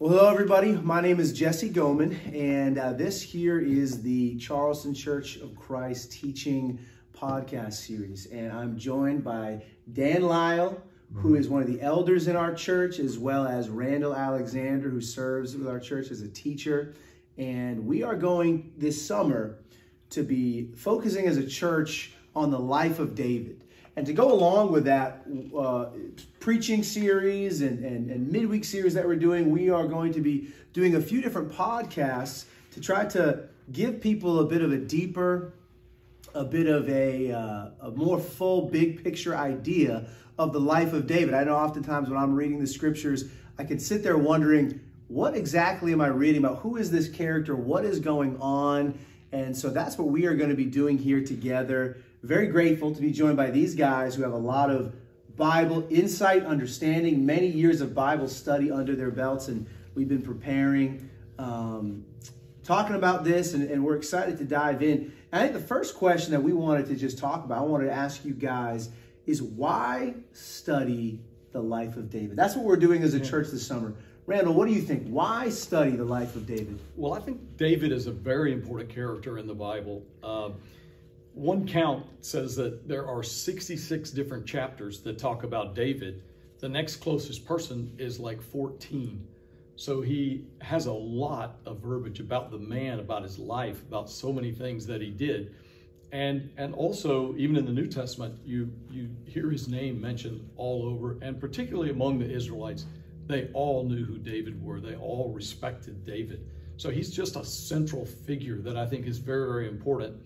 Well, hello everybody. My name is Jesse Goman, and this here is the Charleston Church of Christ Teaching Podcast Series. And I'm joined by Dan Lyle, who is one of the elders in our church, as well as Randall Alexander, who serves with our church as a teacher. And we are going this summer to be focusing as a church on the life of David. And to go along with that preaching series and midweek series that we're doing, we are going to be doing a few different podcasts to try to give people a bit of a deeper, a bit of a more full, big picture idea of the life of David. I know oftentimes when I'm reading the scriptures, I can sit there wondering, what exactly am I reading about? Who is this character? What is going on? And so that's what we are going to be doing here together. Very grateful to be joined by these guys who have a lot of Bible insight, understanding, many years of Bible study under their belts. And we've been preparing, talking about this, and we're excited to dive in. And I think the first question that we wanted to just talk about, I wanted to ask you guys, is why study the life of David? That's what we're doing as a church this summer. Randall, what do you think? Why study the life of David? Well, I think David is a very important character in the Bible. One count says that there are 66 different chapters that talk about David. The next closest person is like 14. So he has a lot of verbiage about the man, about his life, about so many things that he did. And also, even in the New Testament, you hear his name mentioned all over, and particularly among the Israelites. They all knew who David were. They all respected David. So he's just a central figure that I think is very, very important.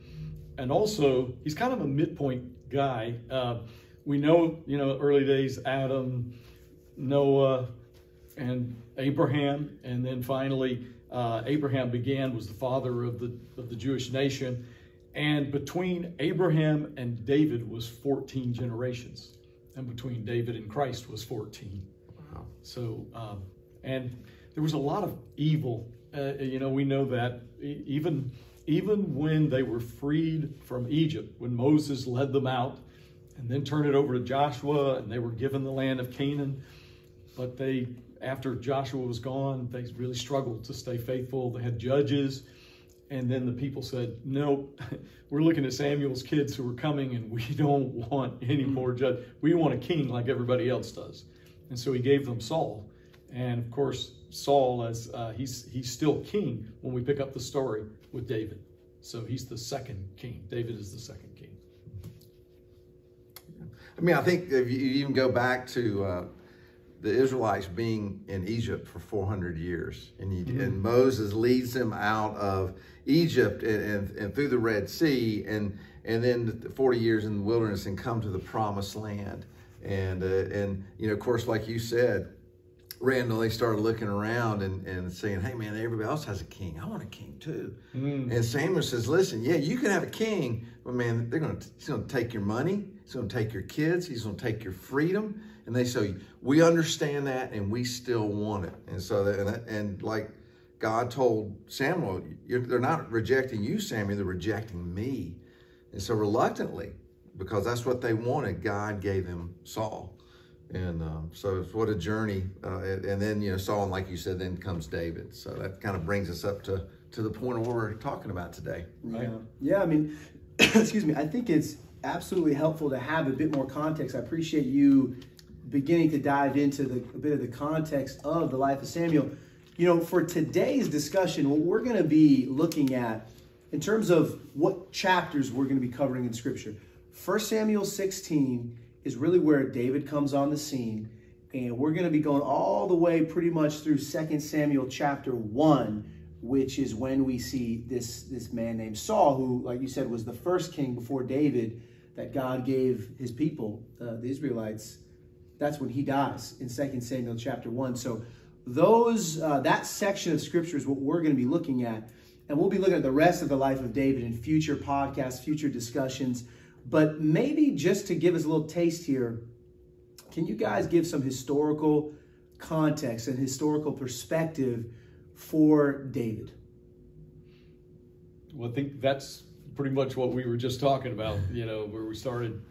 And also, he's kind of a midpoint guy. We know, early days, Adam, Noah, and Abraham. And then finally, Abraham was the father of the Jewish nation. And between Abraham and David was 14 generations. And between David and Christ was 14. Wow. So, and there was a lot of evil. We know that even when they were freed from Egypt, when Moses led them out and then turned it over to Joshua and they were given the land of Canaan, but after Joshua was gone, they really struggled to stay faithful. They had judges, and then the people said, no, we're looking at Samuel's kids who are coming and we don't want any more judge. We want a king like everybody else does. And so he gave them Saul. And of course, Saul, as he's still king when we pick up the story with David. So he's the second king. David is the second king. I mean, I think if you even go back to the Israelites being in Egypt for 400 years, and Moses leads them out of Egypt and through the Red Sea, and then 40 years in the wilderness and come to the promised land. And of course, like you said, Randall, they started looking around and saying, hey, man, everybody else has a king. I want a king too. And Samuel says, listen, yeah, you can have a king, but man, he's going to take your money. He's going to take your kids. He's going to take your freedom. And they say, we understand that and we still want it. And so, and like God told Samuel, they're not rejecting you, Samuel, they're rejecting me. And so reluctantly, because that's what they wanted, God gave them Saul. And so what a journey. And then, Saul, and like you said, then comes David. So that kind of brings us up to the point of what we're talking about today. Right? Yeah, I mean, excuse me, I think it's absolutely helpful to have a bit more context. I appreciate you beginning to dive into a bit of the context of the life of Samuel. For today's discussion, what we're going to be looking at in terms of what chapters we're going to be covering in Scripture. 1 Samuel 16 is really where David comes on the scene. And we're going to be going all the way pretty much through 2 Samuel chapter 1, which is when we see this man named Saul, who, like you said, was the first king before David that God gave his people, the Israelites. That's when he dies in 2 Samuel chapter 1. So that section of Scripture is what we're going to be looking at. And we'll be looking at the rest of the life of David in future podcasts, future discussions. But maybe just to give us a little taste here, can you guys give some historical context and historical perspective for David? Well, I think that's pretty much what we were just talking about, where we started,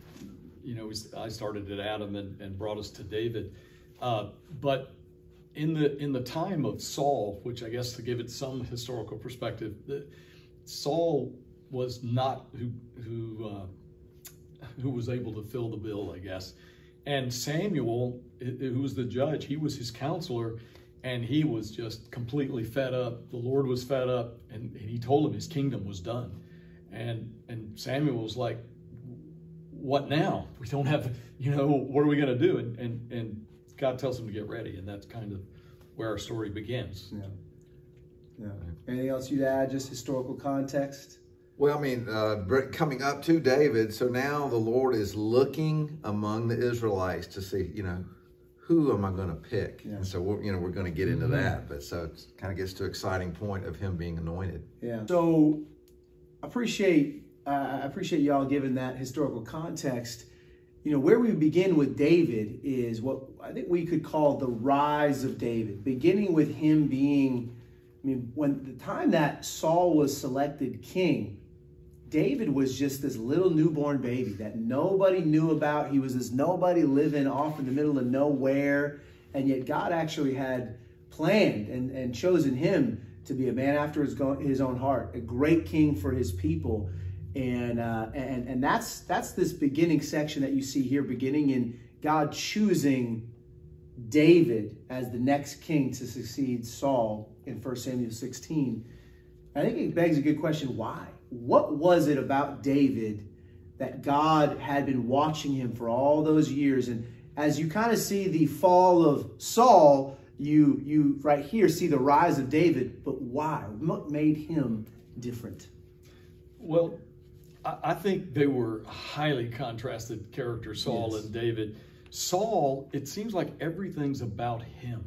I started at Adam and brought us to David. But in the time of Saul, which I guess to give it some historical perspective, Saul was not who was able to fill the bill, I guess. And Samuel, who was the judge, he was his counselor, and he was just completely fed up. The Lord was fed up, and he told him his kingdom was done. And Samuel was like, what now? We don't have, what are we going to do? And God tells him to get ready, and that's kind of where our story begins. Yeah. Anything else you'd add, just historical context? Well, I mean, coming up to David, so now the Lord is looking among the Israelites to see, who am I going to pick? Yeah. And so, we're going to get into that. But so it kind of gets to an exciting point of him being anointed. Yeah. So I appreciate y'all giving that historical context. Where we begin with David is what I think we could call the rise of David, beginning with him being, when the time that Saul was selected king, David was just this little newborn baby that nobody knew about. He was this nobody living off in the middle of nowhere. And yet God actually had planned and chosen him to be a man after his own heart, a great king for his people. And that's this beginning section that you see here, beginning in God choosing David as the next king to succeed Saul in 1 Samuel 16. I think it begs a good question. Why? What was it about David that God had been watching him for all those years? And as you kind of see the fall of Saul, you right here see the rise of David. But why? What made him different? Well, I think they were highly contrasted characters, Saul and David. Saul, it seems like everything's about him.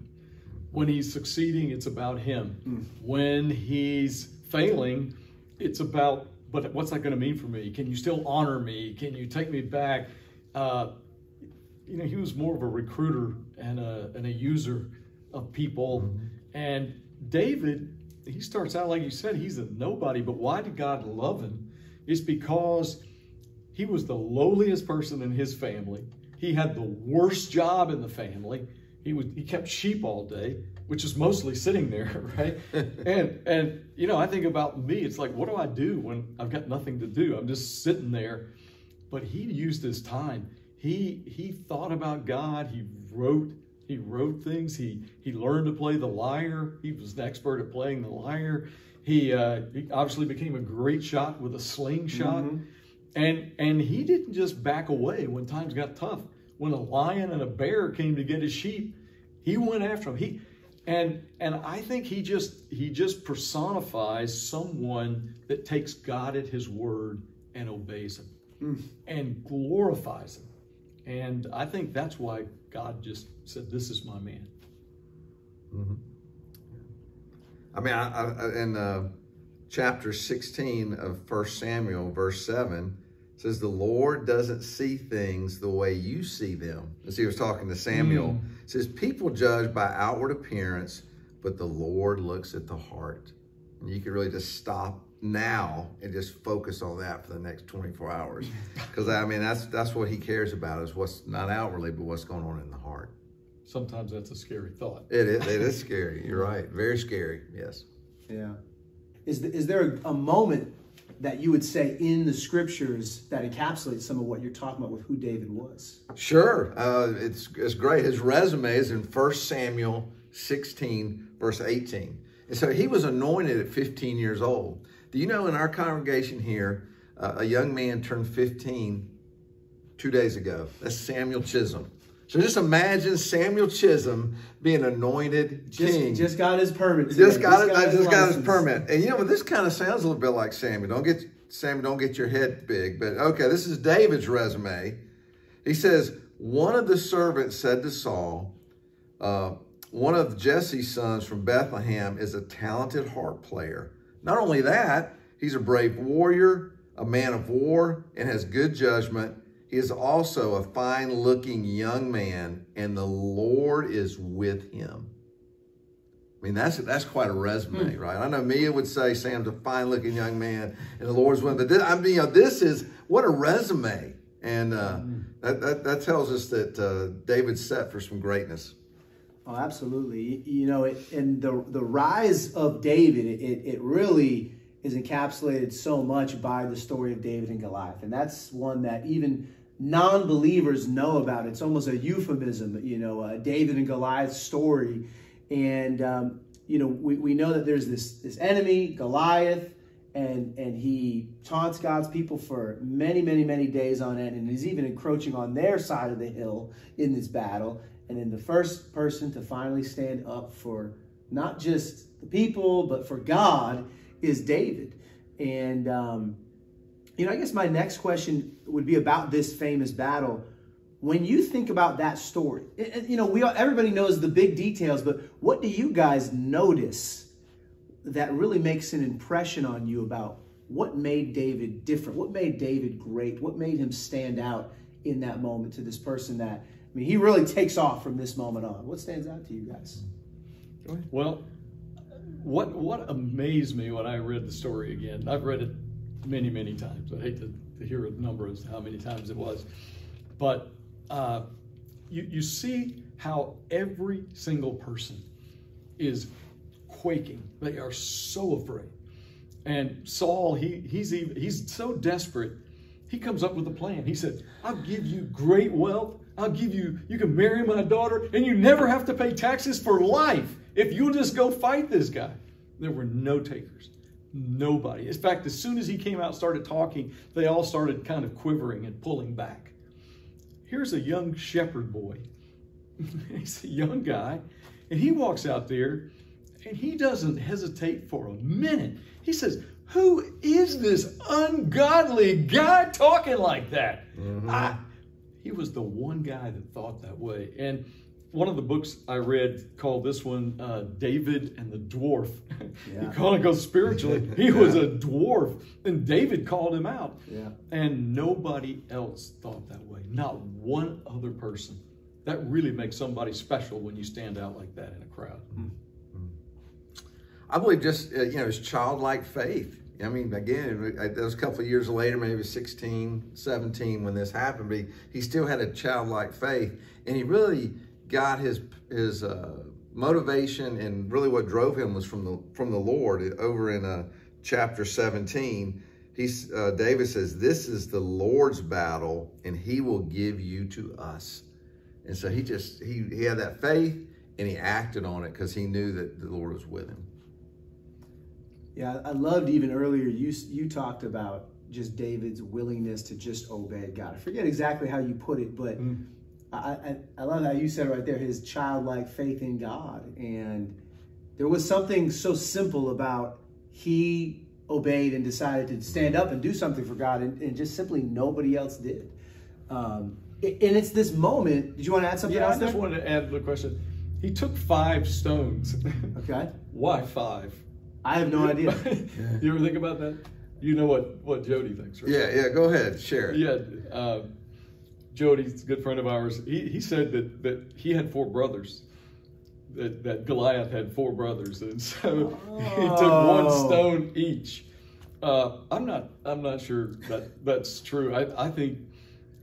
When he's succeeding, it's about him. When he's failing, it's about, but what's that going to mean for me? Can you still honor me? Can you take me back? He was more of a recruiter and a user of people. And David, he starts out, like you said, he's a nobody. But why did God love him? It's because he was the lowliest person in his family. He had the worst job in the family. He kept sheep all day, which is mostly sitting there, right? and I think about me, it's like, what do I do when I've got nothing to do? I'm just sitting there. But he used his time. He thought about God. He wrote things. He learned to play the lyre. He was an expert at playing the lyre. He obviously became a great shot with a slingshot. And he didn't just back away when times got tough. When a lion and a bear came to get his sheep, he went after them. And I think he just personifies someone that takes God at his word and obeys him and glorifies him. And I think that's why God just said, "This is my man." I mean, in chapter 16 of 1 Samuel, verse 7, it says, the Lord doesn't see things the way you see them. As he was talking to Samuel, it says, people judge by outward appearance, but the Lord looks at the heart. And you can really just stop now and just focus on that for the next 24 hours. Because, I mean, that's what he cares about, is what's not outwardly, but what's going on in the heart. Sometimes that's a scary thought. It is scary. You're right. Very scary. Yes. Yeah. Is there a moment that you would say in the scriptures that encapsulates some of what you're talking about with who David was? Sure. It's great. His resume is in 1 Samuel 16, verse 18. And so he was anointed at 15 years old. Do you know in our congregation here, a young man turned 15 2 days ago? That's Samuel Chisholm. So just imagine Samuel Chisholm being anointed king. Just got his permit. Just got his permit. And you know, this kind of sounds a little bit like Samuel. Don't get your head big. But okay, this is David's resume. He says, one of the servants said to Saul, one of Jesse's sons from Bethlehem is a talented harp player. Not only that, he's a brave warrior, a man of war, and has good judgment. He is also a fine-looking young man, and the Lord is with him. I mean, that's quite a resume, right? I know Mia would say Sam's a fine-looking young man, and the Lord's with him. But this is, what a resume. And that tells us that David's set for some greatness. Oh, absolutely. You know, and the rise of David, it really is encapsulated so much by the story of David and Goliath. And that's one that even non-believers know about. It's almost a euphemism, you know, David and Goliath's story. And, you know, we know that there's this enemy, Goliath, and he taunts God's people for many, many, many days on end. And he's even encroaching on their side of the hill in this battle. And then the first person to finally stand up for not just the people, but for God is David. And, you know, I guess my next question would be about this famous battle. When you think about that story, you know, everybody knows the big details, but what do you guys notice that really makes an impression on you about what made David different? What made David great? What made him stand out in that moment to this person that, I mean, he really takes off from this moment on? What stands out to you guys? Well, what amazed me when I read the story again, I've read it many, many times. I hate to hear a number as to how many times it was. But you see how every single person is quaking. They are so afraid. And Saul, he's so desperate, he comes up with a plan. He said, I'll give you great wealth. You can marry my daughter, and you never have to pay taxes for life if you'll just go fight this guy. There were no takers. Nobody. In fact, as soon as he came out and started talking, they all started kind of quivering and pulling back. Here's a young shepherd boy. He's a young guy, and he walks out there, and he doesn't hesitate for a minute. He says, who is this ungodly guy talking like that? Mm-hmm. He was the one guy that thought that way. And one of the books I read called this one, David and the Dwarf. Yeah. He called it, goes spiritually. He was a dwarf. And David called him out. Yeah. And nobody else thought that way. Not one other person. That really makes somebody special when you stand out like that in a crowd. Mm-hmm. I believe just, you know, his childlike faith. I mean, again, that was a couple of years later, maybe 16, 17 when this happened, but he still had a childlike faith. And he really got his motivation, and really what drove him was from the Lord. Over in chapter 17, David says, this is the Lord's battle, and he will give you to us. And so he had that faith, and he acted on it because he knew that the Lord was with him. Yeah, I loved even earlier, you talked about just David's willingness to just obey God. I forget exactly how you put it, but I love how you said it right there, his childlike faith in God. And there was something so simple about he obeyed and decided to stand up and do something for God, and just simply nobody else did. And it's this moment. Did you want to add something else there? I just wanted to add the question. He took 5 stones. Okay. Why 5? I have no idea. You ever think about that? You know what Jody thinks, right? Yeah, go ahead, share it. Yeah, Jody's a good friend of ours. He said that he had 4 brothers, that Goliath had 4 brothers, and so he took 1 stone each. I'm not sure that's true. I think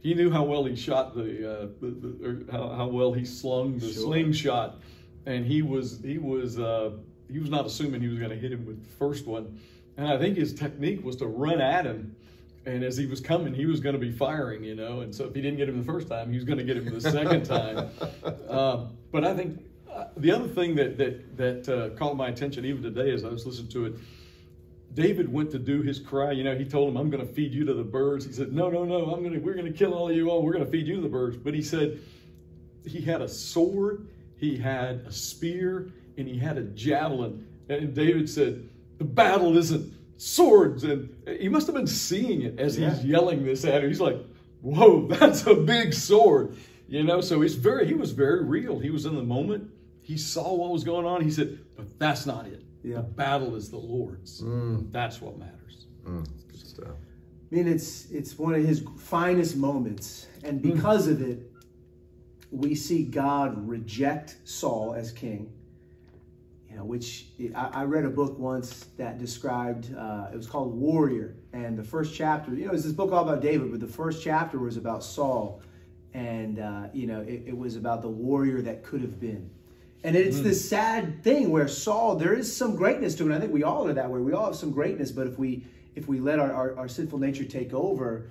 he knew how well he shot or how well he slung the slingshot, and he was not assuming he was going to hit him with the first one. And I think his technique was to run at him. And as he was coming, he was going to be firing, you know. And so if he didn't get him the first time, he was going to get him the second time. But I think the other thing that caught my attention even today as I was listening to it, David went to do his cry. You know, he told him, I'm going to feed you to the birds. He said, no, we're going to kill all of you all. We're going to feed you to the birds. But he said he had a sword, he had a spear, and he had a javelin. And David said, the battle isn't swords. And he must have been seeing it as he's yelling this at him. He's like, whoa, that's a big sword. You know, so he was very real. He was in the moment. He saw what was going on. He said, but that's not it. Yeah. The battle is the Lord's. That's what matters. Good stuff. I mean, it's one of his finest moments. And because of it, we see God reject Saul as king. Which I read a book once that described, it was called Warrior. And the first chapter, it was this book all about David, but the first chapter was about Saul. And, it was about the warrior that could have been. And it's this sad thing where Saul, there is some greatness to him. I think we all are that way. We all have some greatness, but if we let our sinful nature take over,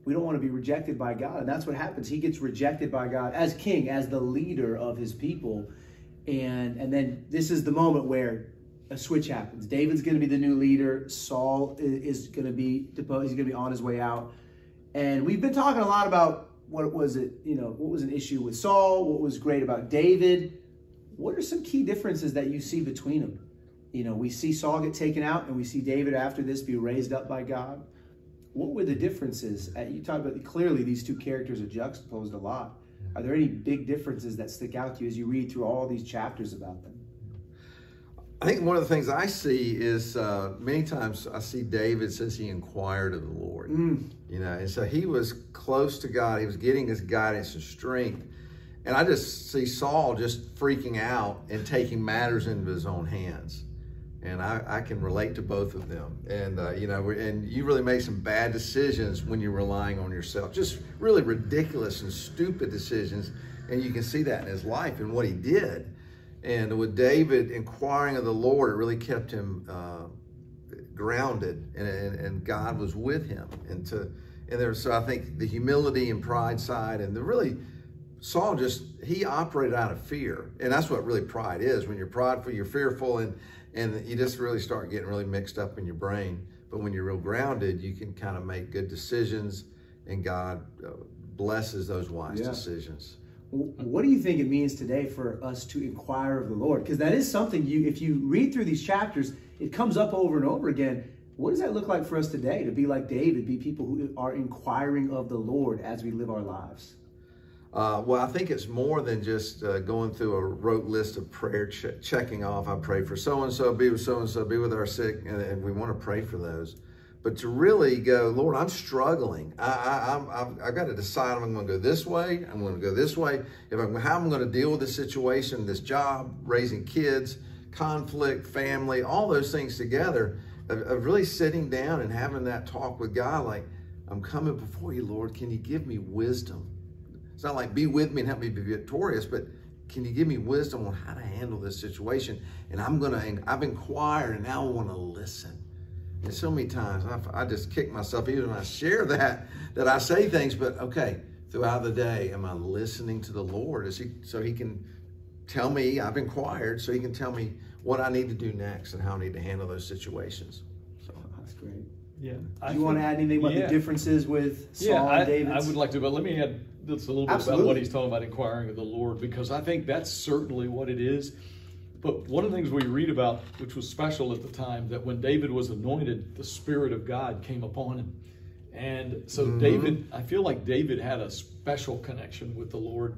we don't want to be rejected by God. And that's what happens. He gets rejected by God as king, as the leader of his people. And then this is the moment where a switch happens. David's going to be the new leader. Saul is going to be deposed. He's going to be on his way out. And we've been talking a lot about what was an issue with Saul, what was great about David. What are some key differences that you see between them? We see Saul get taken out, and we see David after this be raised up by God. What were the differences? You talked about clearly these two characters are juxtaposed a lot. Are there any big differences that stick out to you as you read through all these chapters about them? I think one of the things I see is many times I see David says he inquired of the Lord, and so he was close to God. He was getting his guidance and strength. And I just see Saul just freaking out and taking matters into his own hands. And I can relate to both of them. And, and you really make some bad decisions when you're relying on yourself. Just really ridiculous and stupid decisions. And you can see that in his life and what he did. And with David inquiring of the Lord, it really kept him grounded. And God was with him. So I think the humility and pride side and Saul he operated out of fear. And that's what really pride is. When you're prideful, you're fearful, and you just really start getting really mixed up in your brain. But when you're real grounded, you can kind of make good decisions, and God blesses those wise decisions. What do you think it means today for us to inquire of the Lord? Because that is something if you read through these chapters, it comes up over and over again. What does that look like for us today to be like David, be people who are inquiring of the Lord as we live our lives? Well, I think it's more than just going through a rote list of prayer, checking off. I pray for so-and-so, be with so-and-so, be with our sick, and we want to pray for those. But to really go, Lord, I'm struggling. I've got to decide I'm going to go this way. I'm going to go this way. How I'm going to deal with this situation, this job, raising kids, conflict, family, all those things together, of really sitting down and having that talk with God, like, I'm coming before you, Lord. Can you give me wisdom? It's not like be with me and help me be victorious, but can you give me wisdom on how to handle this situation? And I've inquired, and now I want to listen. And so many times I just kick myself, even when I share that I say things, but okay, throughout the day, am I listening to the Lord? So he can tell me, I've inquired, so he can tell me what I need to do next and how I need to handle those situations. So that's great. Yeah. Do you want to add anything about the differences with Saul and David? I would like to, but let me add just a little bit about what he's talking about inquiring of the Lord, because I think that's certainly what it is. But one of the things we read about, which was special at the time, that when David was anointed, the Spirit of God came upon him. And so David, I feel like David had a special connection with the Lord.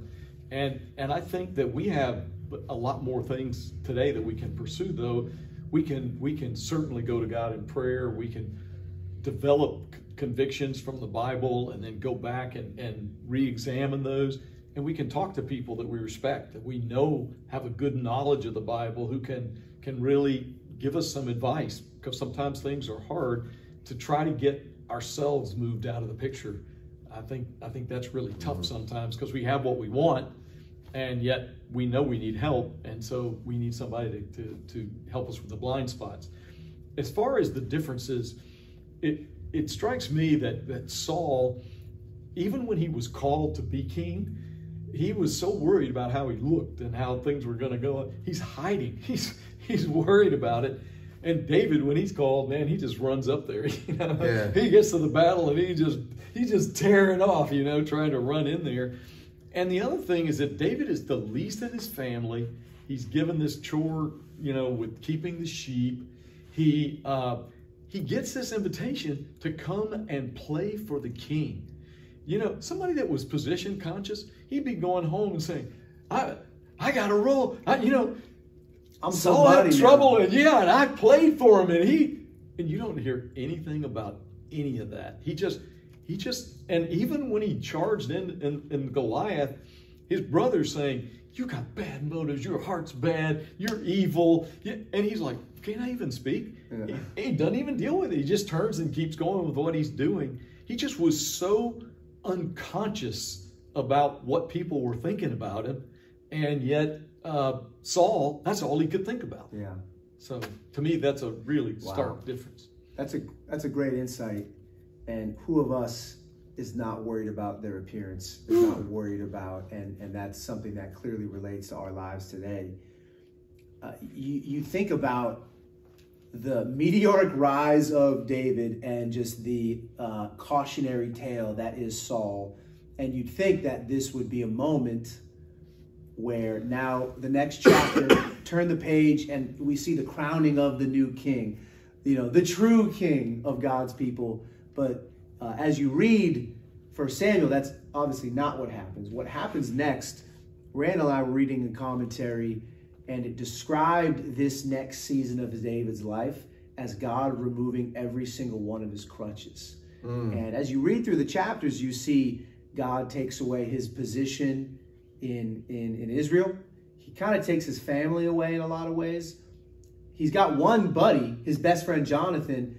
And I think that we have a lot more things today that we can pursue, though. We can certainly go to God in prayer. We can develop convictions from the Bible and then go back and re-examine those. And we can talk to people that we respect, that we know have a good knowledge of the Bible, who can really give us some advice, because sometimes things are hard to try to get ourselves moved out of the picture. I think that's really tough sometimes, because we have what we want, and yet we know we need help, and so we need somebody to help us with the blind spots. As far as the differences, it strikes me that Saul, even when he was called to be king, he was so worried about how he looked and how things were going to go. He's hiding. He's worried about it. And David, when he's called, man, he just runs up there. You know? Yeah. He gets to the battle and he's just tearing off, trying to run in there. And the other thing is that David is the least in his family. He's given this chore, with keeping the sheep. He gets this invitation to come and play for the king. Somebody that was position conscious, he'd be going home and saying, I got a role. I'm so in trouble, and I played for him, and you don't hear anything about any of that. He just, and even when he charged in Goliath, his brother's saying, you got bad motives, your heart's bad, you're evil. And he's like, can't I even speak? Yeah. He doesn't even deal with it. He just turns and keeps going with what he's doing. He just was so unconscious about what people were thinking about him, and yet Saul, that's all he could think about. Yeah. So to me, that's a really stark difference. That's a great insight. And who of us is not worried about their appearance, is not worried about, and that's something that clearly relates to our lives today. You think about the meteoric rise of David and just the cautionary tale that is Saul, and you'd think that this would be a moment where now the next chapter, turn the page, and we see the crowning of the new king, the true king of God's people. But as you read 1 Samuel, that's obviously not what happens. What happens next, Rand and I were reading a commentary, and it described this next season of David's life as God removing every single one of his crutches. And as you read through the chapters, you see God takes away his position in Israel. He kind of takes his family away in a lot of ways. He's got one buddy, his best friend Jonathan.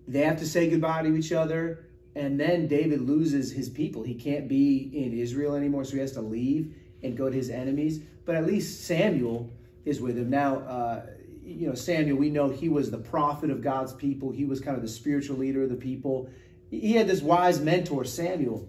They have to say goodbye to each other. And then David loses his people. He can't be in Israel anymore, so he has to leave and go to his enemies. But at least Samuel is with him. Now, Samuel, we know he was the prophet of God's people. He was kind of the spiritual leader of the people. He had this wise mentor, Samuel.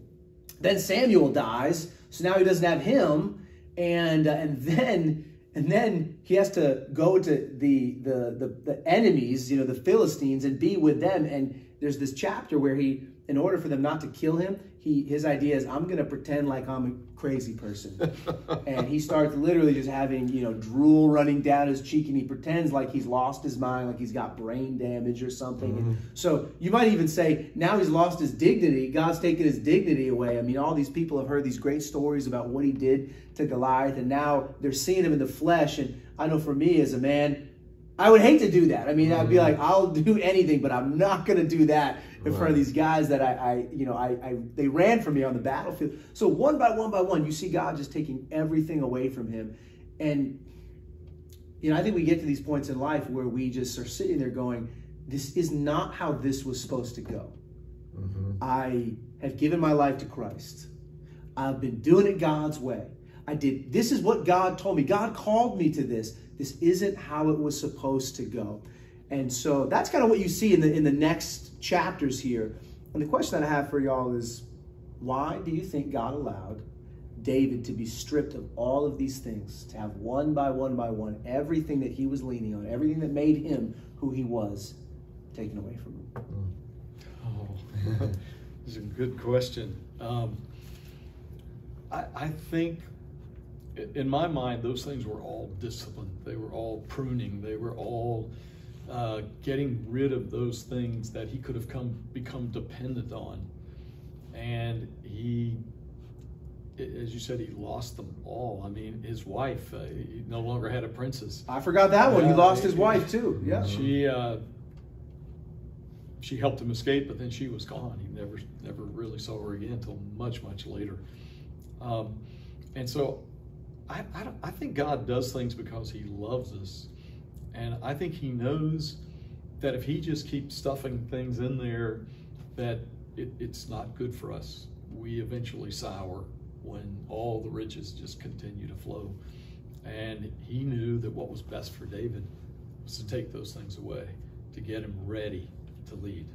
Then Samuel dies, so now he doesn't have him. And then he has to go to the enemies, the Philistines, and be with them. And there's this chapter where he, in order for them not to kill him, his idea is, I'm going to pretend like I'm a crazy person. And he starts literally just having, drool running down his cheek, and he pretends like he's lost his mind, like he's got brain damage or something. And so you might even say, now he's lost his dignity. God's taken his dignity away. I mean, all these people have heard these great stories about what he did to Goliath, and now they're seeing him in the flesh. And I know for me as a man, I would hate to do that. I mean, I'd be like, I'll do anything, but I'm not going to do that in front of these guys that they ran from me on the battlefield. So one by one, you see God just taking everything away from him. And, I think we get to these points in life where we just are sitting there going, this is not how this was supposed to go. I have given my life to Christ. I've been doing it God's way. This is what God told me. God called me to this. This isn't how it was supposed to go. And so that's kind of what you see in the next chapters here. And the question that I have for y'all is, why do you think God allowed David to be stripped of all of these things, to have one by one, everything that he was leaning on, everything that made him who he was, taken away from him? Oh, that's a good question. I think, in my mind, those things were all discipline. They were all pruning. They were all getting rid of those things that he could have become dependent on. And he, as you said, he lost them all. I mean, his wife, he no longer had a princess. I forgot that one. He lost his wife too. Yeah. She helped him escape, but then she was gone. He never really saw her again until much later. And so I think God does things because he loves us. And I think he knows that if he just keeps stuffing things in there, that it's not good for us. We eventually sour when all the riches just continue to flow. And he knew that what was best for David was to take those things away, to get him ready to lead.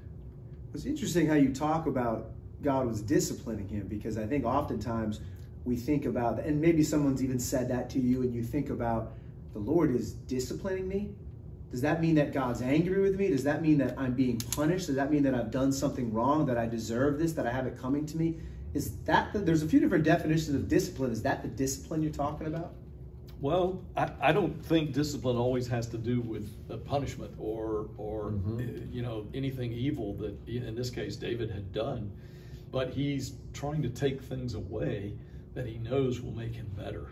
It's interesting how you talk about God was disciplining him, because I think oftentimes we think about, and maybe someone's even said that to you, and you think about, the Lord is disciplining me. Does that mean that God's angry with me? Does that mean that I'm being punished? Does that mean that I've done something wrong, that I deserve this, that I have it coming to me? Is that there's a few different definitions of discipline. Is that the discipline you're talking about? Well, I don't think discipline always has to do with punishment or anything evil that, in this case, David had done. But he's trying to take things away that he knows will make him better.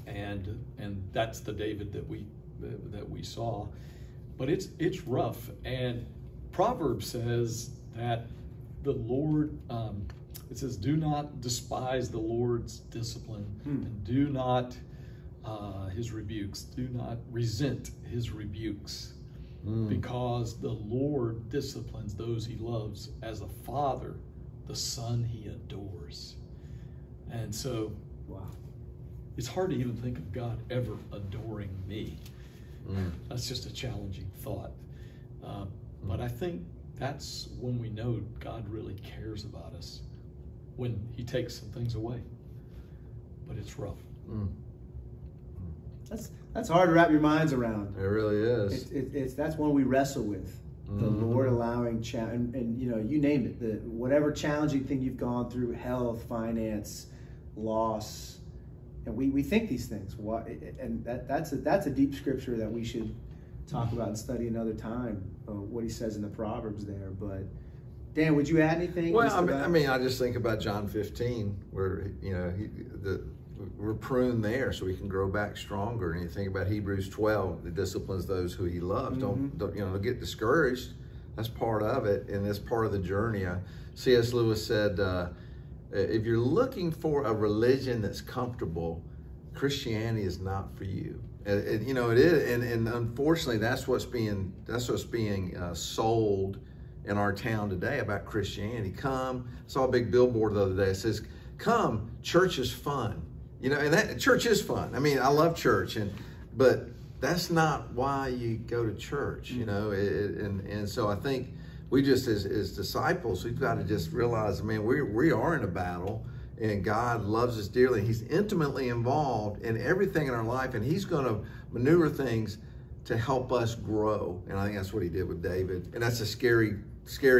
And that's the David that we saw. But it's rough. And Proverbs says that the Lord, it says, do not despise the Lord's discipline, and do not his rebukes. Do not resent his rebukes, because the Lord disciplines those he loves as a father, the son he adores. And so, wow. it's hard to even think of God ever adoring me. That's just a challenging thought. But I think that's when we know God really cares about us, when he takes some things away. But it's rough. That's hard to wrap your minds around. It really is. It's that's one we wrestle with. The Lord allowing and you know, you name it, whatever challenging thing you've gone through, health, finance, loss, and we think these things. And that's a deep scripture that we should talk about and study another time. What he says in the Proverbs there. But Dan, would you add anything? Well, I mean, I just think about John 15, where you know we're pruned there so we can grow back stronger. And you think about Hebrews 12, the disciplines those who he loves. Don't don't get discouraged. That's part of it, and that's part of the journey. C.S. Lewis said, if you're looking for a religion that's comfortable, Christianity is not for you. You know, it is, and unfortunately, that's what's being sold in our town today about Christianity. I saw a big billboard the other day. It says, "Come, church is fun." You know, and that church is fun. I mean, I love church, but that's not why you go to church. You know, and so I think we just as disciples, we've got to just realize, man, we are in a battle. And God loves us dearly. He's intimately involved in everything in our life, and he's going to maneuver things to help us grow. And I think that's what he did with David. And that's a scary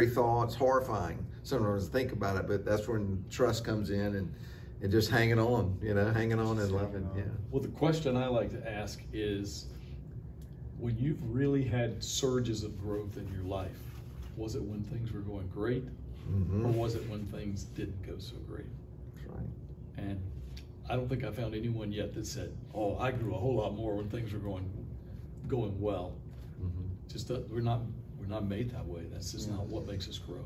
thought. It's horrifying sometimes to think about it, but that's when trust comes in and just hanging on, hanging on and loving. Yeah. Well, the question I like to ask is, when you've really had surges of growth in your life, was it when things were going great, or was it when things didn't go so great? Right. And I don't think I found anyone yet that said, "Oh, I grew a whole lot more when things were going well." Just that we're not made that way. That's just not what makes us grow.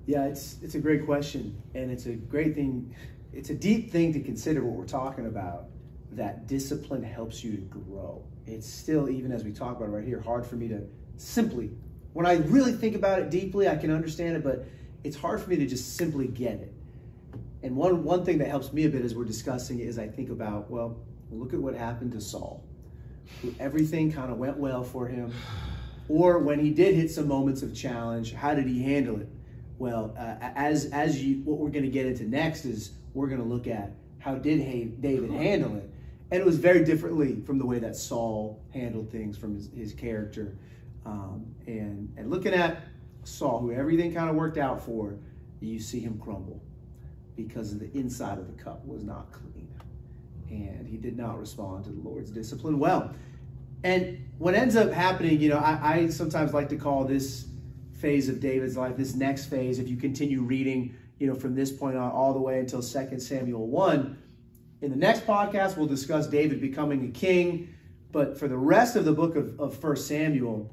Yeah, it's a great question, and it's a great thing. It's a deep thing to consider what we're talking about. That discipline helps you to grow. It's still, even as we talk about it right here, hard for me to simply, when I really think about it deeply, I can understand it, but it's hard for me to just simply get it. And one thing that helps me a bit as we're discussing it is I think about, well, look at what happened to Saul. Everything kind of went well for him. Or when he did hit some moments of challenge, how did he handle it? Well, what we're going to get into next is we're going to look at how did David handle it. And it was very differently from the way that Saul handled things, from his character. And looking at Saul, who everything kind of worked out for, you see him crumble because the inside of the cup was not clean. And he did not respond to the Lord's discipline well. And what ends up happening, I sometimes like to call this phase of David's life, this next phase, if you continue reading, from this point on all the way until 2 Samuel 1. In the next podcast, we'll discuss David becoming a king. But for the rest of the book of 1 Samuel,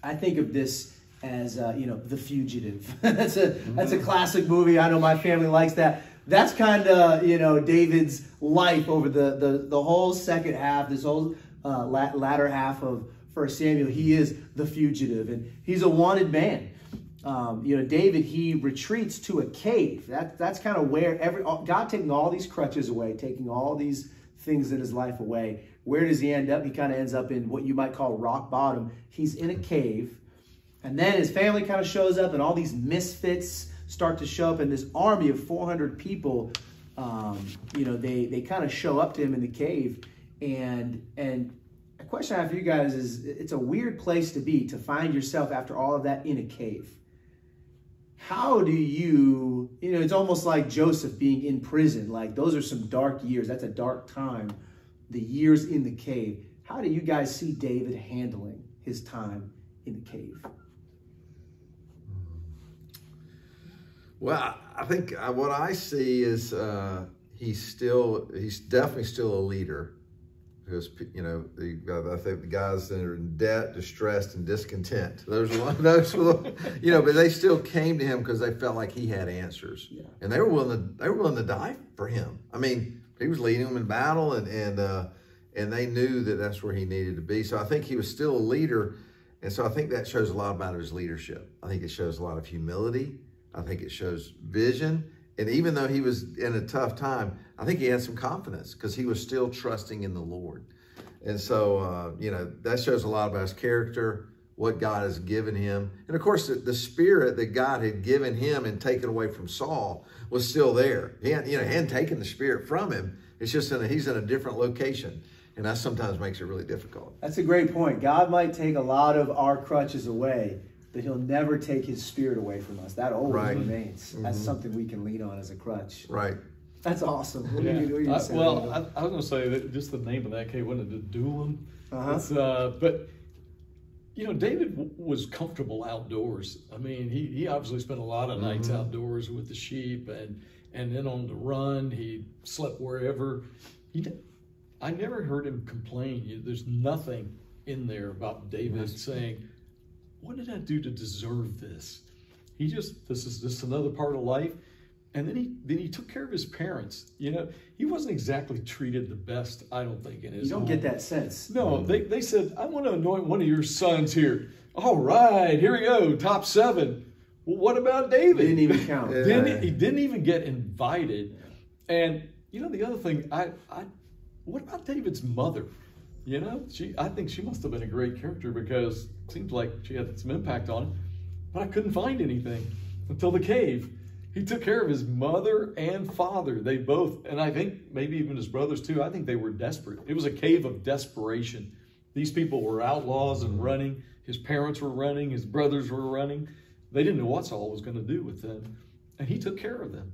I think of this as, The Fugitive. That's a classic movie. I know my family likes that. That's kind of, David's life over the whole second half, this whole latter half of 1 Samuel. He is the fugitive, and he's a wanted man. David, he retreats to a cave. That's kind of where God taking all these crutches away, taking all these things in his life away. Where does he end up? He kind of ends up in what you might call rock bottom. He's in a cave, and then his family kind of shows up, and all these misfits start to show up, and this army of 400 people, they kind of show up to him in the cave, and a question I have for you guys is, it's a weird place to be, to find yourself after all of that in a cave. How do you, it's almost like Joseph being in prison. Like, those are some dark years. That's a dark time, the years in the cave. How do you guys see David handling his time in the cave? Well, I think what I see is he's definitely still a leader. Because, I think the guys that are in debt, distressed, and discontent, but they still came to him because they felt like he had answers. Yeah. And they were willing to die for him. I mean, he was leading them in battle, and they knew that that's where he needed to be. So I think he was still a leader. And so I think that shows a lot about his leadership. I think it shows a lot of humility. I think it shows vision. And even though he was in a tough time, I think he had some confidence because he was still trusting in the Lord. And so, that shows a lot about his character, what God has given him. And of course, the spirit that God had given him and taken away from Saul was still there. He hadn't taken the spirit from him. It's just he's in a different location. And that sometimes makes it really difficult. That's a great point. God might take a lot of our crutches away, but he'll never take his spirit away from us. That always remains. Mm-hmm. That's something we can lean on as a crutch. Right. That's awesome. What I was going to say that just the name of that cave, wasn't it Adullam? But, David was comfortable outdoors. I mean, he obviously spent a lot of nights outdoors with the sheep and then on the run. He slept wherever. I never heard him complain. There's nothing in there about David saying, what did I do to deserve this? This is just another part of life. And then he took care of his parents. He wasn't exactly treated the best, I don't think, in his You don't get that sense. No, they said, I want to anoint one of your sons here. All right, here we go, top 7. Well, what about David? Didn't even count. He didn't even get invited. And, the other thing, what about David's mother? I think she must have been a great character because it seems like she had some impact on him. But I couldn't find anything until the cave. He took care of his mother and father. They both, and I think maybe even his brothers too, I think they were desperate. It was a cave of desperation. These people were outlaws and running. His parents were running. His brothers were running. They didn't know what Saul was going to do with them. And he took care of them.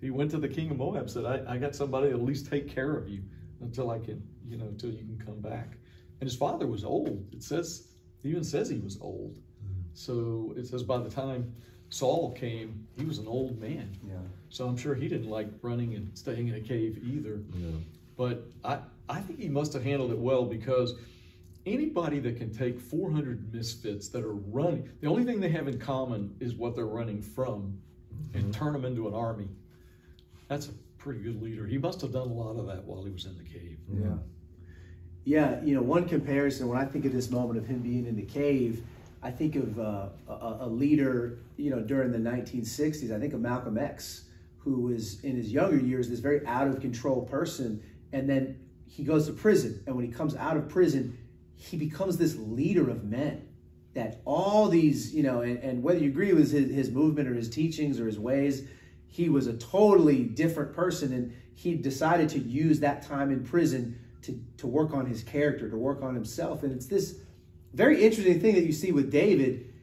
He went to the king of Moab and said, I got somebody to at least take care of you until I can, until you can come back. And his father was old. It even says he was old. So it says by the time Saul came, he was an old man. Yeah. So I'm sure he didn't like running and staying in a cave either. Yeah. But I think he must have handled it well because anybody that can take 400 misfits that are running, the only thing they have in common is what they're running from and turn them into an army. That's a pretty good leader. He must have done a lot of that while he was in the cave. Yeah. Yeah, one comparison, when I think of this moment of him being in the cave, I think of a leader, during the 1960s. I think of Malcolm X, who was in his younger years this very out of control person, and then he goes to prison. And when he comes out of prison, he becomes this leader of men. That all these, and whether you agree with his movement or his teachings or his ways, he was a totally different person, and he decided to use that time in prison to work on his character, to work on himself. And it's this very interesting thing that you see with David.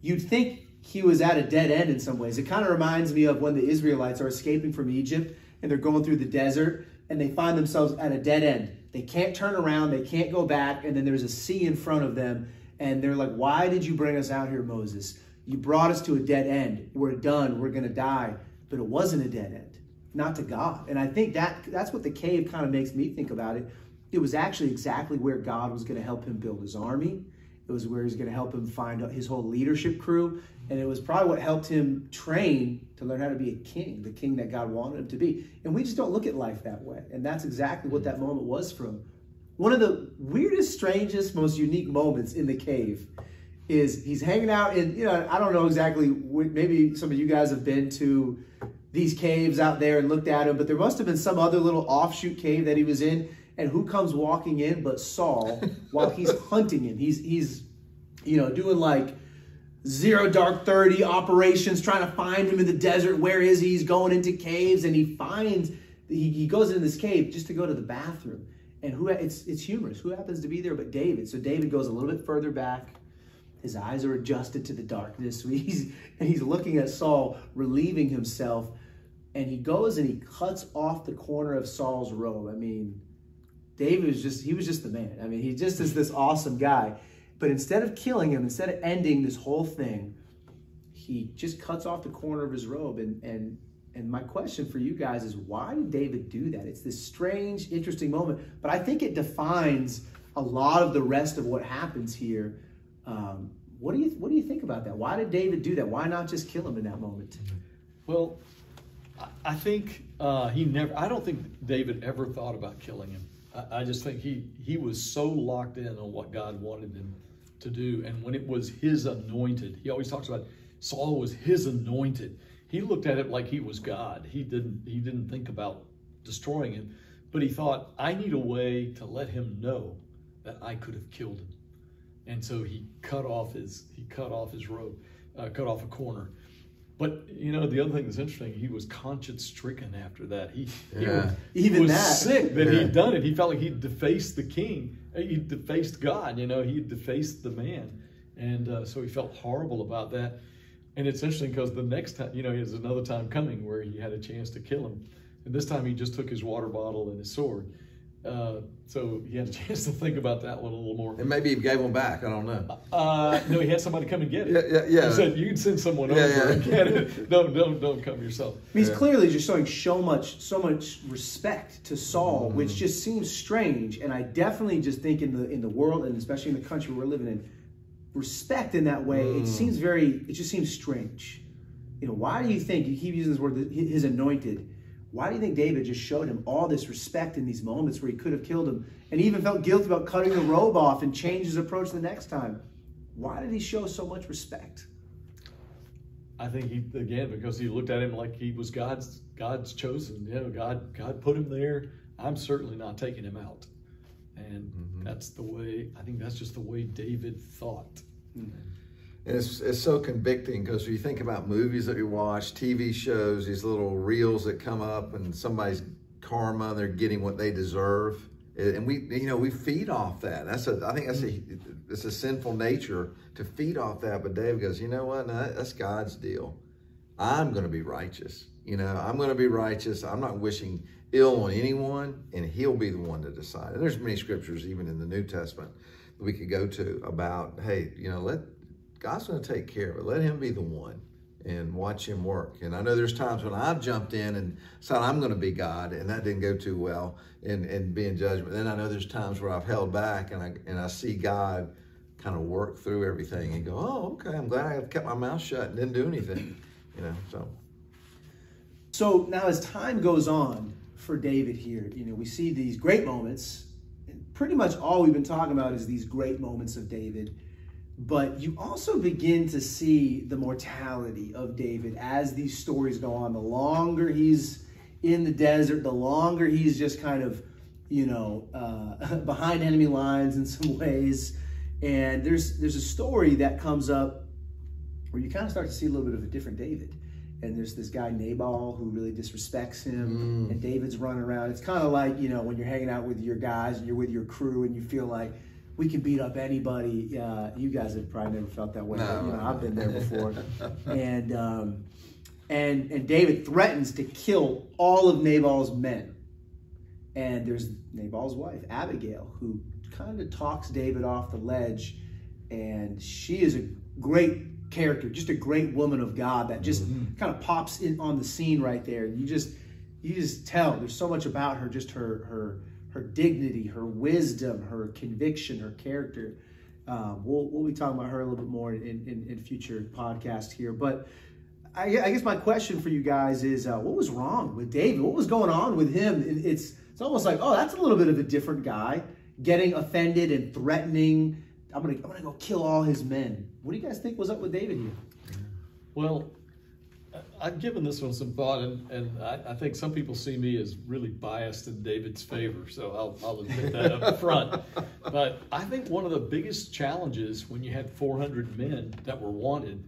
You'd think he was at a dead end in some ways. It kind of reminds me of when the Israelites are escaping from Egypt and they're going through the desert and they find themselves at a dead end. They can't turn around, they can't go back, and then there's a sea in front of them. And they're like, why did you bring us out here, Moses? You brought us to a dead end. We're done, we're going to die. But it wasn't a dead end, not to God. And I think that's what the cave kind of makes me think about it. It was actually exactly where God was going to help him build his army. It was where he's going to help him find his whole leadership crew. And it was probably what helped him train to learn how to be a king, the king that God wanted him to be. And we just don't look at life that way. And that's exactly what that moment was from. One of the weirdest, strangest, most unique moments in the cave is he's hanging out in, I don't know exactly, maybe some of you guys have been to these caves out there and looked at them, but there must have been some other little offshoot cave that he was in. And who comes walking in but Saul while he's hunting him? He's doing like 0 Dark 30 operations, trying to find him in the desert. Where is he? He's going into caves, and he goes into this cave just to go to the bathroom. And it's humorous. Who happens to be there but David? So David goes a little bit further back. His eyes are adjusted to the darkness. He's looking at Saul, relieving himself. And he goes and he cuts off the corner of Saul's robe. I mean, David was just the man. I mean, he just is this awesome guy. But instead of killing him, instead of ending this whole thing, he just cuts off the corner of his robe. And my question for you guys is, why did David do that? It's this strange, interesting moment. But I think it defines a lot of the rest of what happens here. What do you think about that? Why did David do that? Why not just kill him in that moment? Well, I think I don't think David ever thought about killing him. I just think he was so locked in on what God wanted him to do. And when it was his anointed, he always talks about Saul was his anointed. he looked at it like he was God. He didn't think about destroying him, but he thought, I need a way to let him know that I could have killed him. And so he cut off his robe, cut off a corner. But the other thing that's interesting, he was conscience stricken after that. He was sick that he'd done it. He felt like he'd defaced the king. He defaced God. He defaced the man, and so he felt horrible about that. And it's interesting because the next time, there's another time coming where he had a chance to kill him, and this time he just took his water bottle and his sword. So he had a chance to think about that one a little more. And maybe he gave them back. I don't know. No, he had somebody come and get it. Yeah. He said, you can send someone over and get it. Don't come yourself. He's clearly just showing so much respect to Saul, which just seems strange. And I definitely just think in the world, and especially in the country we're living in, respect in that way, it just seems strange. Why do you think, you keep using this word, his anointed, why do you think David just showed him all this respect in these moments where he could have killed him, and he even felt guilty about cutting the robe off and changed his approach the next time? Why did he show so much respect? I think because he looked at him like he was God's chosen. God put him there. I'm certainly not taking him out. And that's just the way David thought. And it's so convicting because you think about movies that we watch, TV shows, these little reels that come up, and somebody's karma, they're getting what they deserve, and we feed off that. I think it's a sinful nature to feed off that. But David goes, you know what? No, that's God's deal. I'm going to be righteous. I'm going to be righteous. I'm not wishing ill on anyone, and He'll be the one to decide. And there's many scriptures, even in the New Testament, that we could go to about, hey, God's going to take care of it. Let Him be the one and watch Him work. And I know there's times when I've jumped in and said I'm going to be God, and that didn't go too well and be in judgment. Then I know there's times where I've held back and I see God kind of work through everything and go, oh, okay, I'm glad I kept my mouth shut and didn't do anything. So now as time goes on for David here, we see these great moments. And pretty much all we've been talking about is these great moments of David. But you also begin to see the mortality of David as these stories go on. The longer he's in the desert, the longer he's just kind of, behind enemy lines in some ways. And there's a story that comes up where you kind of start to see a little bit of a different David. And there's this guy Nabal who really disrespects him, and David's running around. It's kind of like, when you're hanging out with your guys and you're with your crew and you feel like, we can beat up anybody. You guys have probably never felt that way. No. But, I've been there before. And David threatens to kill all of Nabal's men. And there's Nabal's wife, Abigail, who kind of talks David off the ledge. And she is a great character, just a great woman of God that just kind of pops in on the scene right there. And you just tell there's so much about her, just her dignity, her wisdom, her conviction, her character. We'll be talking about her a little bit more in future podcasts here. But I guess my question for you guys is, what was wrong with David? What was going on with him? It's almost like, oh, that's a little bit of a different guy, getting offended and threatening. I'm gonna go kill all his men. What do you guys think was up with David here? Well, I've given this one some thought, and I think some people see me as really biased in David's favor, so I'll admit that up front. But I think one of the biggest challenges when you had 400 men that were wanted,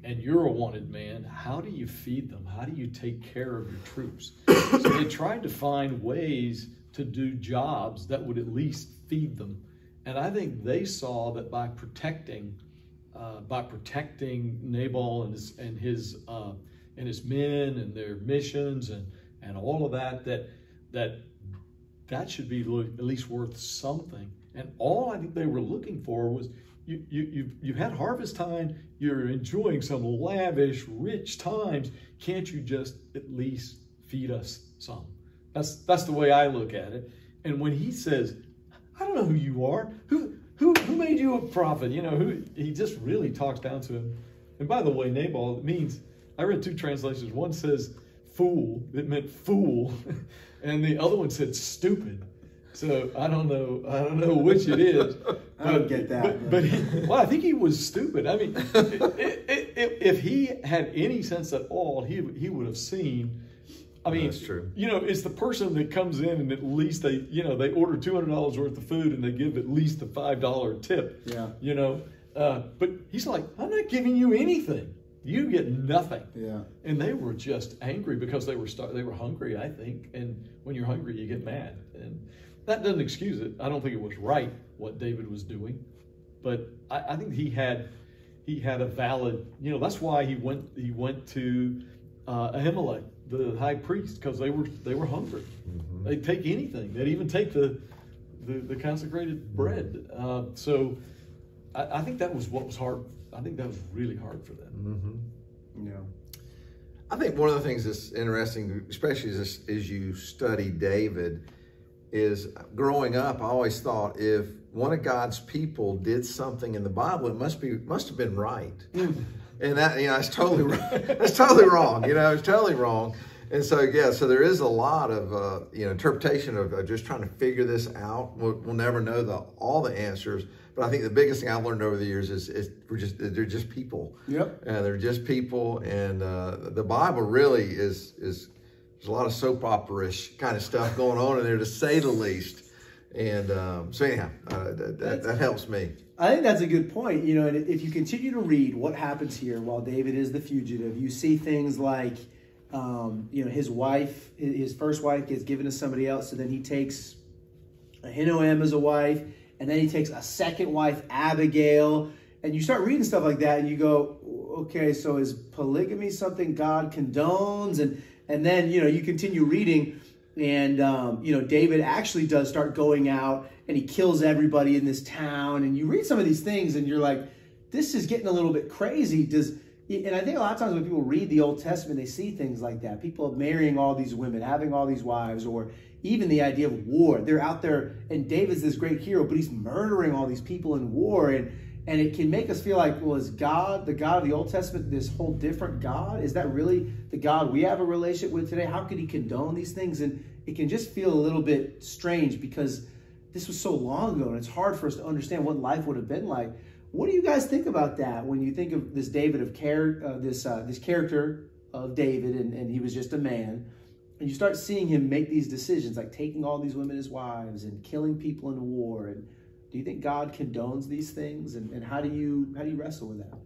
and you're a wanted man, how do you feed them? How do you take care of your troops? So they tried to find ways to do jobs that would at least feed them. And I think they saw that by protecting Nabal and his men and their missions and all of that should be at least worth something. And all I think they were looking for was you had harvest time, you're enjoying some lavish, rich times. Can't you just at least feed us some? That's the way I look at it. And when he says, I don't know who you are, who made you a prophet? He just really talks down to him. And by the way, Nabal, it means, I read two translations. One says fool, it meant fool, and the other one said stupid. So I don't know which it is. I don't get that. But I think he was stupid. I mean, if he had any sense at all, he would have seen. I mean, that's true. It's the person that comes in and at least they order $200 worth of food and they give at least a $5 tip. Yeah. But he's like, I'm not giving you anything. You get nothing. Yeah. And they were just angry because they were hungry, I think. And when you're hungry, you get mad. And that doesn't excuse it. I don't think it was right what David was doing, but I think he had a valid. That's why he went to Ahimelech, the high priest, because they were hungry. Mm-hmm. They'd take anything. They'd even take the consecrated bread. So I think that was what was hard. I think that was really hard for them. Mm-hmm. Yeah. I think one of the things that's interesting, especially as you study David, is growing up, I always thought if one of God's people did something in the Bible, it must have been right. And that, it's totally wrong. That's totally wrong. It's totally wrong. And so, so there is a lot of, interpretation of just trying to figure this out. We'll never know all the answers. But I think the biggest thing I've learned over the years is they're just people. Yep. They're just people. And the Bible really is there's a lot of soap opera-ish kind of stuff going on in there, to say the least. And so anyhow, that helps me. I think that's a good point. And if you continue to read what happens here while David is the fugitive, you see things like, his first wife gets given to somebody else. So then he takes Ahinoam as a wife, and then he takes a second wife, Abigail. And you start reading stuff like that and you go, okay, so is polygamy something God condones? And then, you continue reading and, David actually does start going out and he kills everybody in this town. And you read some of these things and you're like, this is getting a little bit crazy. And I think a lot of times when people read the Old Testament, they see things like that. People marrying all these women, having all these wives, or even the idea of war. They're out there and David's this great hero, but he's murdering all these people in war. And it can make us feel like, well, is God, the God of the Old Testament, this whole different God? Is that really the God we have a relationship with today? How could he condone these things? And it can just feel a little bit strange because this was so long ago and it's hard for us to understand what life would have been like. What do you guys think about that when you think of this David this character of David and he was just a man, and you start seeing him make these decisions like taking all these women as wives and killing people in war? And do you think God condones these things? And how do you wrestle with that?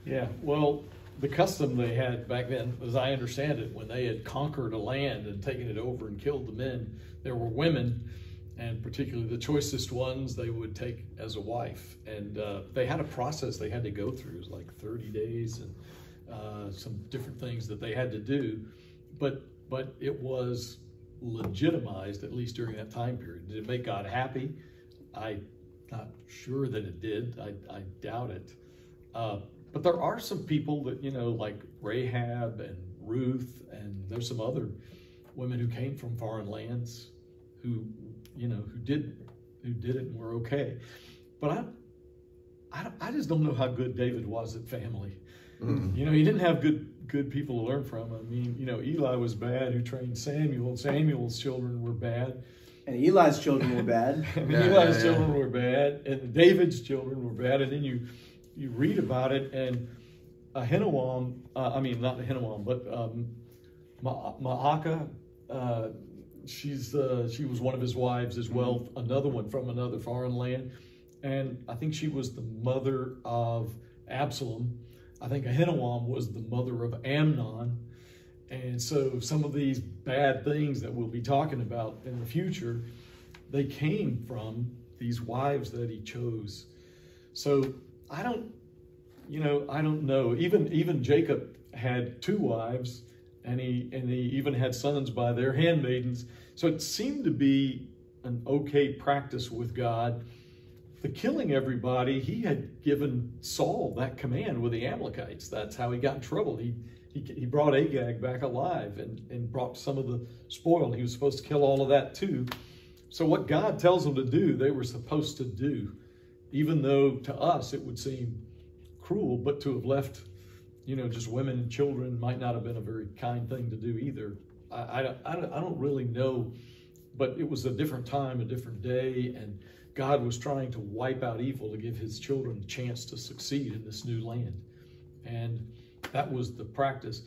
Yeah, well, the custom they had back then, as I understand it, when they had conquered a land and taken it over and killed the men, there were women, and particularly the choicest ones, they would take as a wife. And they had a process they had to go through. It was like 30 days and some different things that they had to do. But it was legitimized, at least during that time period. Did it make God happy? I'm not sure that it did. I doubt it. But there are some people that, like Rahab and Ruth, and there's some other women who came from foreign lands who did it and were okay. But I just don't know how good David was at family. Mm-hmm. He didn't have good people to learn from. I mean, Eli was bad, who trained Samuel. Samuel's children were bad. And Eli's children were bad. Eli's children were bad, and David's children were bad. And then you read about it, and Ahinoam, not Ahinoam, but Maacah, she was one of his wives as well, another one from another foreign land. And I think she was the mother of Absalom. I think Ahinoam was the mother of Amnon. And so some of these bad things that we'll be talking about in the future, they came from these wives that he chose. So I don't know. Even Jacob had 2 wives, and he even had sons by their handmaidens. So it seemed to be an okay practice with God. The killing everybody, he had given Saul that command with the Amalekites. That's how he got in trouble. He brought Agag back alive and brought some of the spoil. He was supposed to kill all of that too. So what God tells them to do, they were supposed to do, even though to us it would seem cruel, but to have left, just women and children might not have been a very kind thing to do either. I don't really know, but it was a different time, a different day, and God was trying to wipe out evil to give his children a chance to succeed in this new land. And that was the practice.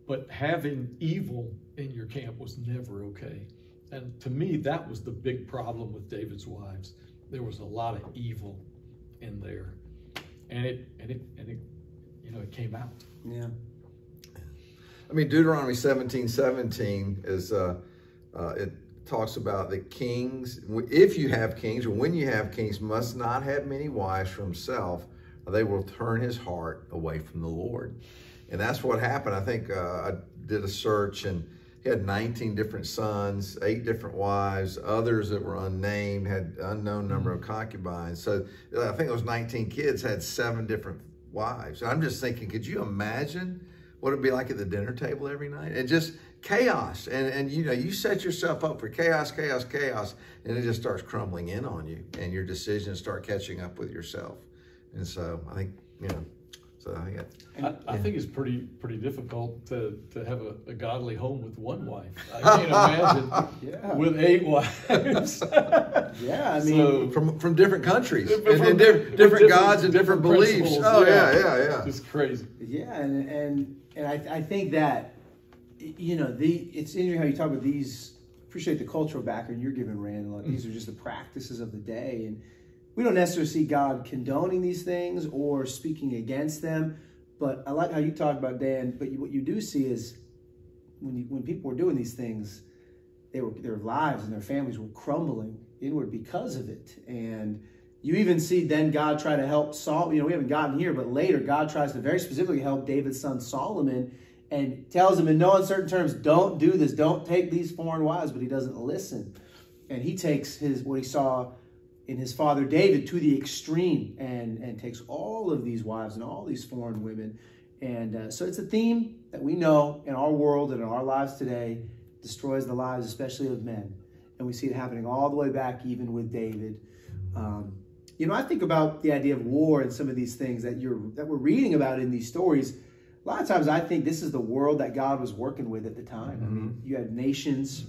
But having evil in your camp was never okay. And to me, that was the big problem with David's wives. There was a lot of evil in there. And it it came out. Yeah. I mean, Deuteronomy 17:17 is it talks about the kings. If you have kings, or when you have kings, must not have many wives for himself, or they will turn his heart away from the Lord. And that's what happened. I think I did a search, and he had 19 different sons, 8 different wives, others that were unnamed, had unknown number of concubines. So I think those 19 kids had 7 different wives. And I'm just thinking, could you imagine what it'd be like at the dinner table every night? And just chaos. And you set yourself up for chaos, and it just starts crumbling in on you, and your decisions start catching up with yourself. And so I think, I think it's pretty difficult to have a godly home with one wife. I can't imagine with 8 wives. Yeah, I mean, so, from different countries, and different gods and different beliefs. Oh yeah. It's crazy. Yeah, and I think that it's interesting how you talk about these. Appreciate the cultural background you're giving, Randall. These are just the practices of the day, and we don't necessarily see God condoning these things or speaking against them. But I like how you talk about, Dan. But what you do see is when people were doing these things, their lives and their families were crumbling inward because of it. And you even see then God try to help Saul. We haven't gotten here, but later God tries to very specifically help David's son Solomon, and tells him in no uncertain terms, don't do this, don't take these foreign wives. But he doesn't listen, and he takes what he saw in his father David to the extreme, and takes all of these wives and all these foreign women. And so it's a theme that we know in our world and in our lives today, destroys the lives especially of men. And we see it happening all the way back even with David. I think about the idea of war and some of these things that we're reading about in these stories. A lot of times I think this is the world that God was working with at the time. Mm-hmm. I mean, you had nations.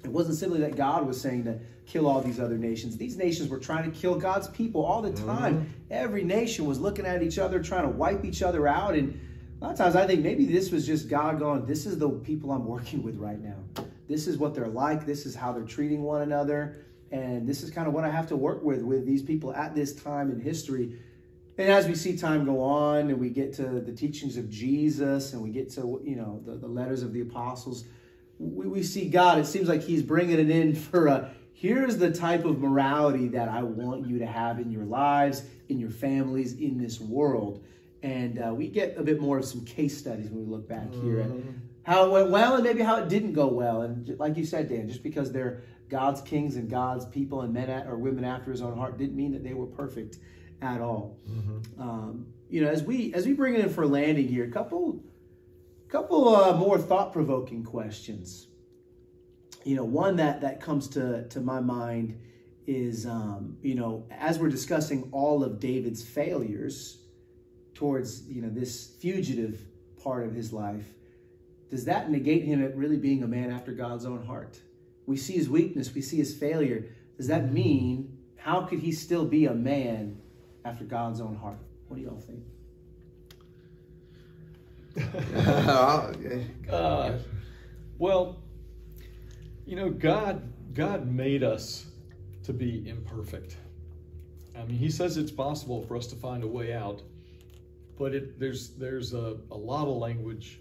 It wasn't simply that God was saying to kill all these other nations. These nations were trying to kill God's people all the time. Mm-hmm. Every nation was looking at each other, trying to wipe each other out. And a lot of times I think maybe this was just God going, this is the people I'm working with right now. This is what they're like. This is how they're treating one another. And this is kind of what I have to work with these people at this time in history. And as we see time go on, and we get to the teachings of Jesus, and we get to the letters of the apostles, we see God. It seems like he's bringing it in for here's the type of morality that I want you to have in your lives, in your families, in this world. And we get a bit more of some case studies when we look back here at how it went well and maybe how it didn't go well. And like you said, Dan, just because they're God's kings and God's people and men or women after his own heart didn't mean that they were perfect at all. Mm-hmm. As we bring it in for landing here, a couple more thought-provoking questions. One that comes to my mind is, as we're discussing all of David's failures towards, this fugitive part of his life, does that negate him at really being a man after God's own heart? We see his weakness, we see his failure. Does that mean, how could he still be a man after God's own heart? What do y'all think? Well, God made us to be imperfect. I mean, he says it's possible for us to find a way out, but there's a lot of language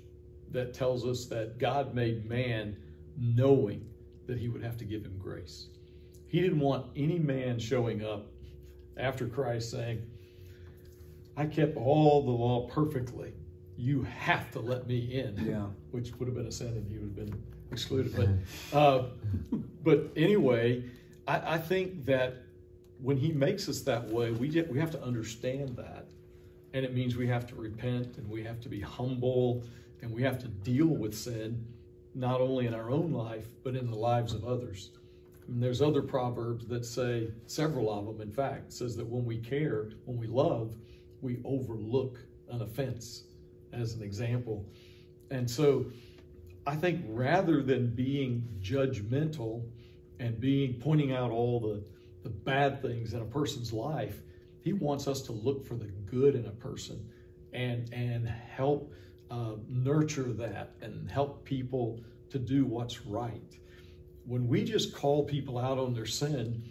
that tells us that God made man knowing that he would have to give him grace. He didn't want any man showing up after Christ saying, I kept all the law perfectly. You have to let me in. Yeah. Which would have been a sin and he would have been excluded. But anyway, I think that when he makes us that way, we have to understand that. And it means we have to repent, and we have to be humble, and we have to deal with sin, not only in our own life, but in the lives of others. And there's other proverbs that say, several of them, in fact, says that when we care, when we love, we overlook an offense, as an example. And so I think rather than being judgmental and pointing out all the the bad things in a person's life. He wants us to look for the good in a person and help nurture that and help people to do what's right. When we just call people out on their sin,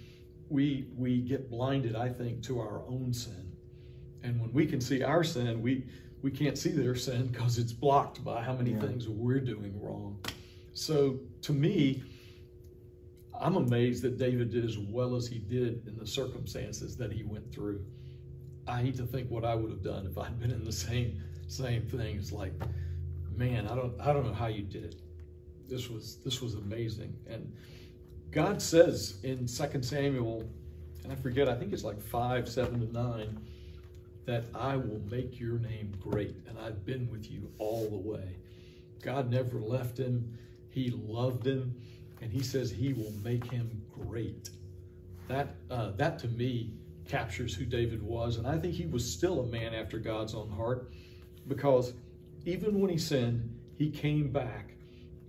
we get blinded, I think, to our own sin. And when we can see our sin, we can't see their sin because it's blocked by how many things we're doing wrong. So to me, I'm amazed that David did as well as he did in the circumstances that he went through. I hate to think what I would have done if I'd been in the same thing. It's like, man, I don't know how you did it. This was amazing. And God says in 2 Samuel, and I forget, I think it's like 5, 7 to 9, that I will make your name great, and I've been with you all the way. God never left him. He loved him, and he says he will make him great. That to me captures who David was, and I think he was still a man after God's own heart, because even when he sinned, he came back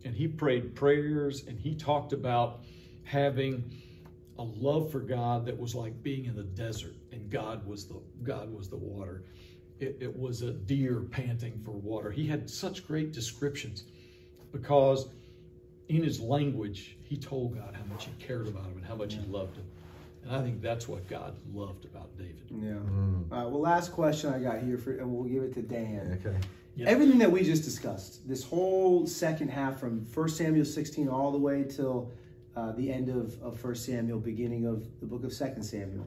and he prayed prayers, and he talked about having a love for God that was like being in the desert, and God was the water. It was a deer panting for water. He had such great descriptions because in his language, he told God how much he cared about him and how much he loved him. And I think that's what God loved about David. Yeah. All right, well, last question I got here, and we'll give it to Dan. Okay. Yeah. Everything that we just discussed, this whole second half from 1 Samuel 16 all the way till the end of 1 Samuel, beginning of the book of 2 Samuel,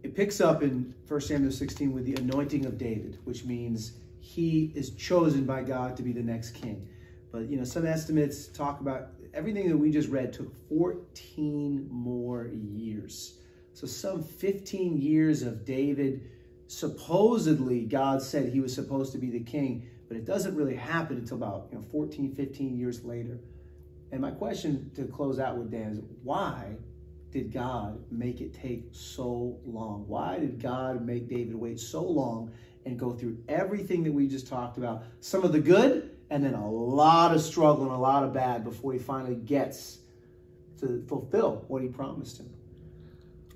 it picks up in 1 Samuel 16 with the anointing of David, which means he is chosen by God to be the next king. But, some estimates talk about everything that we just read took 14 more years. So some 15 years of David. Supposedly, God said he was supposed to be the king, but it doesn't really happen until about 14, 15 years later. And my question to close out with, Dan, is why did God make it take so long? Why did God make David wait so long and go through everything that we just talked about? Some of the good, and then a lot of struggle and a lot of bad before he finally gets to fulfill what he promised him.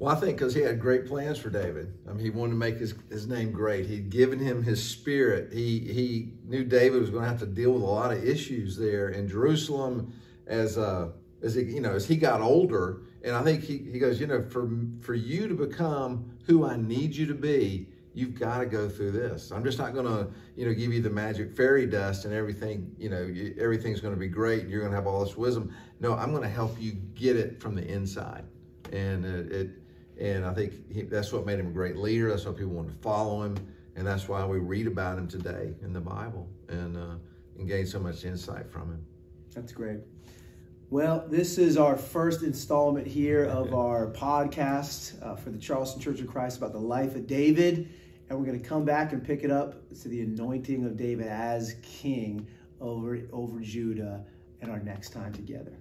Well, I think because he had great plans for David. I mean, he wanted to make his name great. He'd given him his spirit. He knew David was going to have to deal with a lot of issues there in Jerusalem as he got older. And I think he goes, for you to become who I need you to be, you've got to go through this. I'm just not going to, give you the magic fairy dust and everything, everything's going to be great. And you're going to have all this wisdom. No, I'm going to help you get it from the inside. And I think that's what made him a great leader. That's why people want to follow him. And that's why we read about him today in the Bible and gain so much insight from him. That's great. Well, this is our first installment here of our podcast for the Charleston Church of Christ about the life of David. And we're going to come back and pick it up to the anointing of David as king over Judah in our next time together.